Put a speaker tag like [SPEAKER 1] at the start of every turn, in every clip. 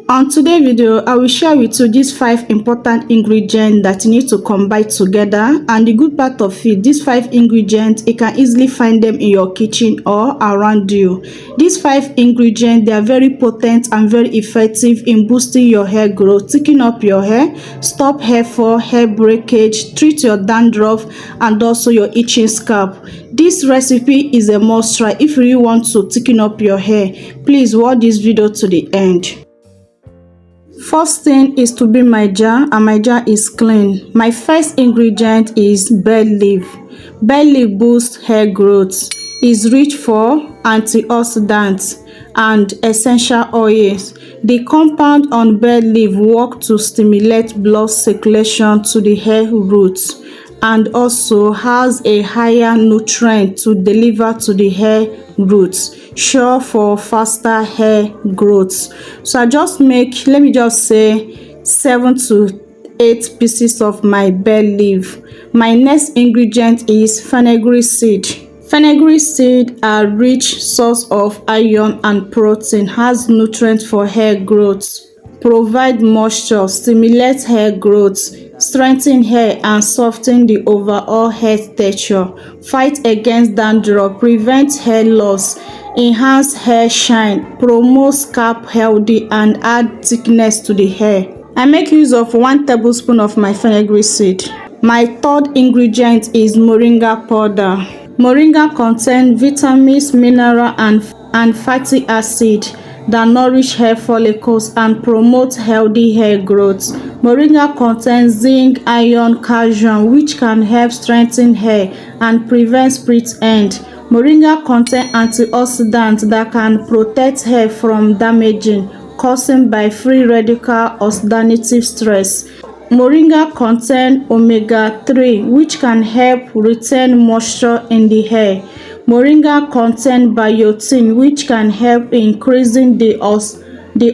[SPEAKER 1] On today's video, I will share with you these 5 important ingredients that you need to combine together. And the good part of it, these 5 ingredients, you can easily find them in your kitchen or around you. These 5 ingredients, they are very potent and very effective in boosting your hair growth, thickening up your hair, stop hair fall, hair breakage, treat your dandruff, and also your itching scalp. This recipe is a must try if you really want to thicken up your hair. Please watch this video to the end. First thing is to be my jar, and my jar is clean. My first ingredient is bay leaf. Bay leaf boosts hair growth. Is rich for antioxidants and essential oils. The compound on bay leaf works to stimulate blood circulation to the hair roots and also has a higher nutrient to deliver to the hair roots, sure for faster hair growth. So I just make, let me just say 7 to 8 pieces of my bay leaf. My next ingredient is fenugreek seed. Fenugreek seed are rich source of iron and protein, has nutrients for hair growth, provide moisture, stimulate hair growth, strengthen hair and soften the overall hair texture, fight against dandruff, prevent hair loss, enhance hair shine, promote scalp healthy and add thickness to the hair. I make use of 1 tablespoon of my fenugreek seed. My third ingredient is moringa powder. Moringa contains vitamins, mineral and fatty acid that nourish hair follicles and promote healthy hair growth. Moringa contains zinc, iron, calcium, which can help strengthen hair and prevent split end. Moringa contains antioxidants that can protect hair from damaging caused by free radical oxidative stress. Moringa contains omega-3, which can help retain moisture in the hair. Moringa contains biotin, which can help increasing the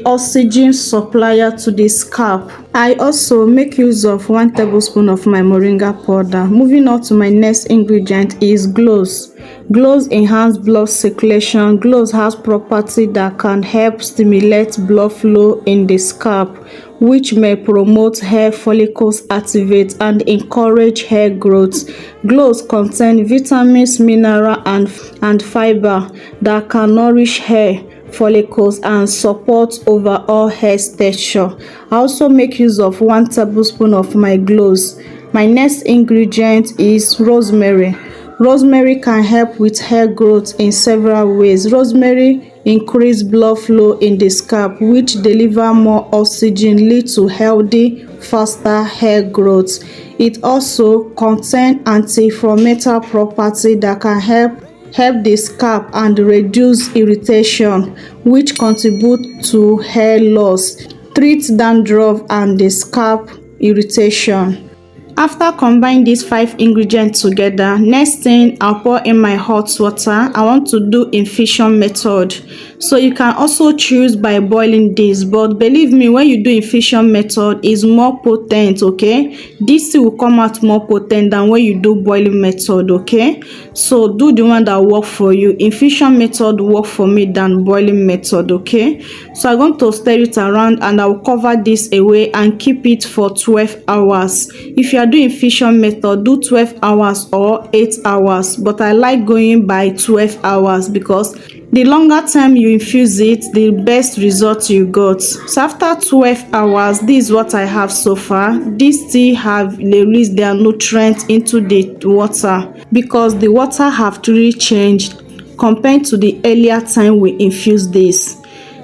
[SPEAKER 1] oxygen supply to the scalp. I also make use of 1 tablespoon of my moringa powder. Moving on to my next ingredient is cloves. Cloves enhance blood circulation. Cloves has property that can help stimulate blood flow in the scalp, which may promote hair follicles activate and encourage hair growth. Cloves contain vitamins, mineral and fiber that can nourish hair follicles and support overall hair texture. I also make use of 1 tablespoon of my cloves. My next ingredient is rosemary. Rosemary can help with hair growth in several ways. Rosemary increase blood flow in the scalp, which deliver more oxygen, lead to healthy, faster hair growth. It also contains anti-inflammatory property that can help the scalp and reduce irritation, which contribute to hair loss, treat dandruff and the scalp irritation. After combining these 5 ingredients together, next thing I'll pour in my hot water. I want to do infusion method. So you can also choose by boiling this, but believe me, when you do infusion method, is more potent, okay? This will come out more potent than when you do boiling method, okay? So do the one that work for you. Infusion method work for me than boiling method, okay? So I'm going to stir it around and I'll cover this away and keep it for 12 hours. If you are doing infusion method, do 12 hours or 8 hours, but I like going by 12 hours because the longer time you infuse it, the best result you got. So after 12 hours, this is what I have so far. These still have released their nutrients into the water because the water have truly changed compared to the earlier time we infused this.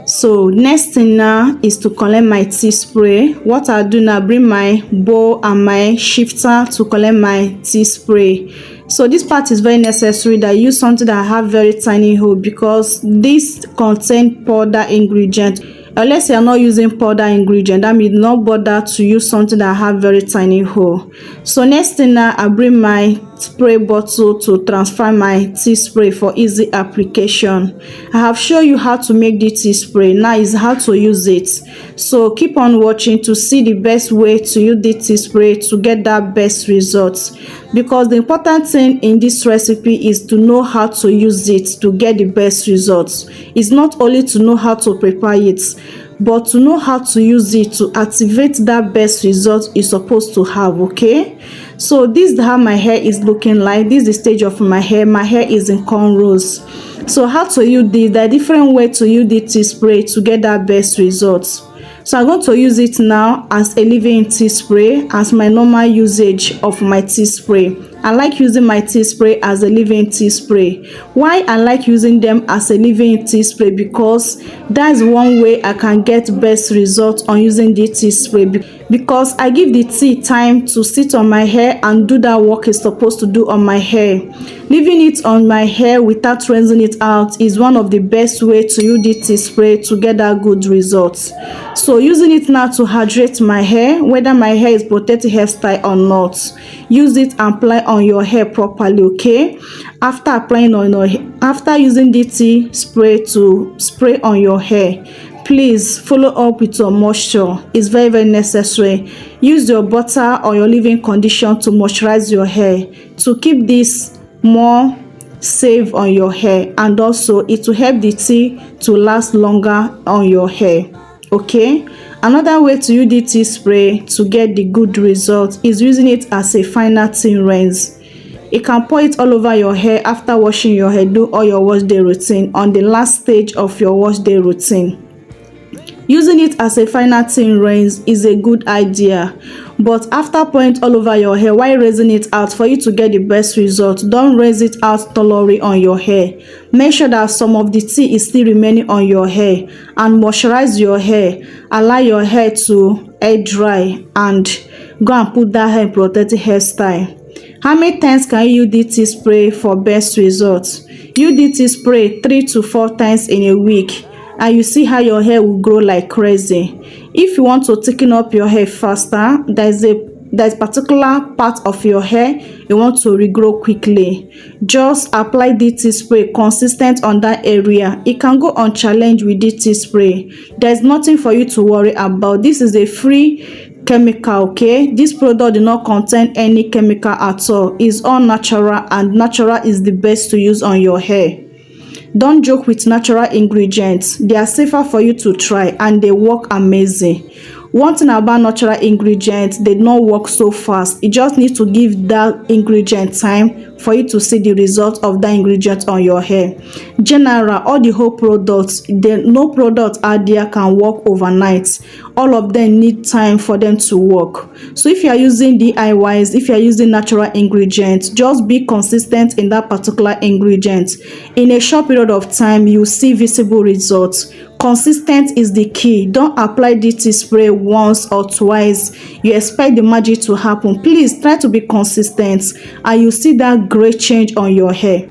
[SPEAKER 1] So next thing now is to collect my tea spray. What I do now, bring my bowl and my shifter to collect my tea spray. So this part is very necessary that you use something that have very tiny hole because this contain powder ingredient. Unless you are not using powder ingredient, that means not bother to use something that have very tiny hole. So next thing now, I bring my spray bottle to transfer my tea spray for easy application. I have shown you how to make the tea spray. Now is how to use it. So keep on watching to see the best way to use the tea spray to get that best results. Because the important thing in this recipe is to know how to use it to get the best results. It's not only to know how to prepare it, but to know how to use it to activate that best result you're supposed to have. Okay, so this is how my hair is looking like. This is the stage of my hair. My hair is in cornrows. So how to use this? There are different ways to use the tea spray to get that best results. So I'm going to use it now as a leave-in tea spray, as my normal usage of my tea spray. I like using my tea spray as a leave-in tea spray. Why I like using them as a leave-in tea spray? Because that's one way I can get best results on using the tea spray, because I give the tea time to sit on my hair and do that work it's supposed to do on my hair. Leaving it on my hair without rinsing it out is one of the best way to use the tea spray to get that good results. So using it now to hydrate my hair, whether my hair is protected hairstyle or not, use it and apply on your hair properly. Okay, after applying on your after using the tea spray to spray on your hair, please follow up with your moisture. It's very necessary. Use your butter or your leave-in conditioner to moisturize your hair to keep this more safe on your hair, and also it will help the tea to last longer on your hair. Okay, another way to use the tea spray to get the good result is using it as a final tea rinse. You can pour it all over your hair after washing your hair. Do all your wash day routine on the last stage of your wash day routine. Using it as a final tea rinse is a good idea, but after pouring it all over your hair while rinsing it out, for you to get the best result, don't rinse it out thoroughly on your hair. Make sure that some of the tea is still remaining on your hair, and moisturize your hair. Allow your hair to air dry and go and put that hair protective hairstyle. How many times can you use the tea spray for best results? Use the tea spray 3 to 4 times in a week, and you see how your hair will grow like crazy. If you want to thicken up your hair faster, there's particular part of your hair you want to regrow quickly, just apply the tea spray consistent on that area. It can go on challenge with the tea spray. There's nothing for you to worry about. This is a free chemical. Okay, this product do not contain any chemical at all. It's all natural, and natural is the best to use on your hair. Don't joke with natural ingredients. They are safer for you to try, and they work amazing. One thing about natural ingredients, they don't work so fast. You just need to give that ingredient time for you to see the result of that ingredient on your hair. General, all the whole products, no product out there can work overnight. All of them need time for them to work. So if you are using DIYs, if you are using natural ingredients, just be consistent in that particular ingredient. In a short period of time, you see visible results. Consistent is the key. Don't apply the tea spray once or twice. You expect the magic to happen. Please try to be consistent, and you see that great change on your hair.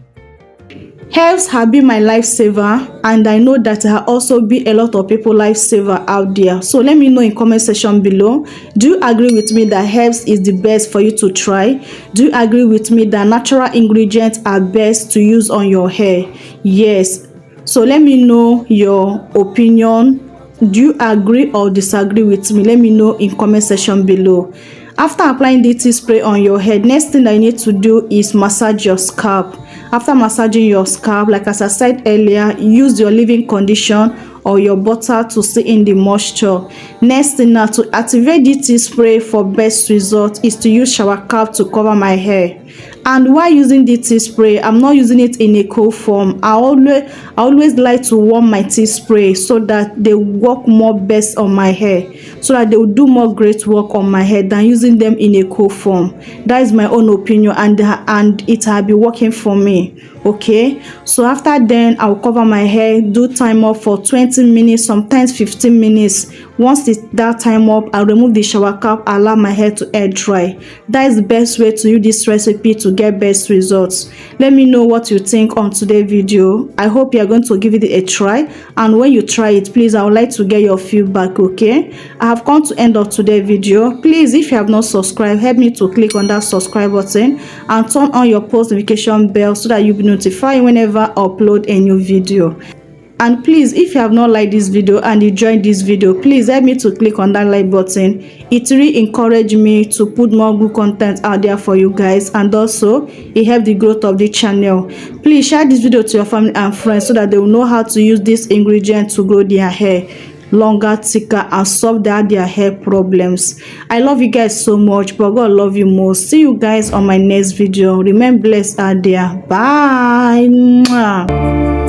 [SPEAKER 1] Herbs have been my lifesaver, and I know that there also be a lot of people lifesaver out there. So let me know in comment section below. Do you agree with me that herbs is the best for you to try? Do you agree with me that natural ingredients are best to use on your hair? Yes. So let me know your opinion. Do you agree or disagree with me? Let me know in comment section below. After applying the tea spray on your head, next thing that you need to do is massage your scalp. After massaging your scalp, like as I said earlier, use your leave-in conditioner or your butter to see in the moisture. Next thing now, to activate the tea spray for best result is to use shower cap to cover my hair. And while using the tea spray, I'm not using it in a cold form. I always like to warm my tea spray so that they work more best on my hair, so that they will do more great work on my hair than using them in a cold form. That is my own opinion, and it has been working for me. Okay, so after then I'll cover my hair, do time up for 20 minutes, sometimes 15 minutes. Once it's that time up, I'll remove the shower cap, allow my hair to air dry. That is the best way to use this recipe to get best results. Let me know what you think on today's video. I hope you are going to give it a try, and when you try it, please, I would like to get your feedback. Okay, I have come to end of today's video. Please, if you have not subscribed, help me to click on that subscribe button and turn on your post notification bell so that you'll be notified whenever I upload a new video. And please, if you have not liked this video and you joined this video, please help me to click on that like button. It really encourages me to put more good content out there for you guys, and also it helps the growth of the channel. Please share this video to your family and friends so that they will know how to use this ingredient to grow their hair. longer, thicker, and solve their hair problems. I love you guys so much, but God love you more. See you guys on my next video. Remain blessed out there. Bye. Mwah.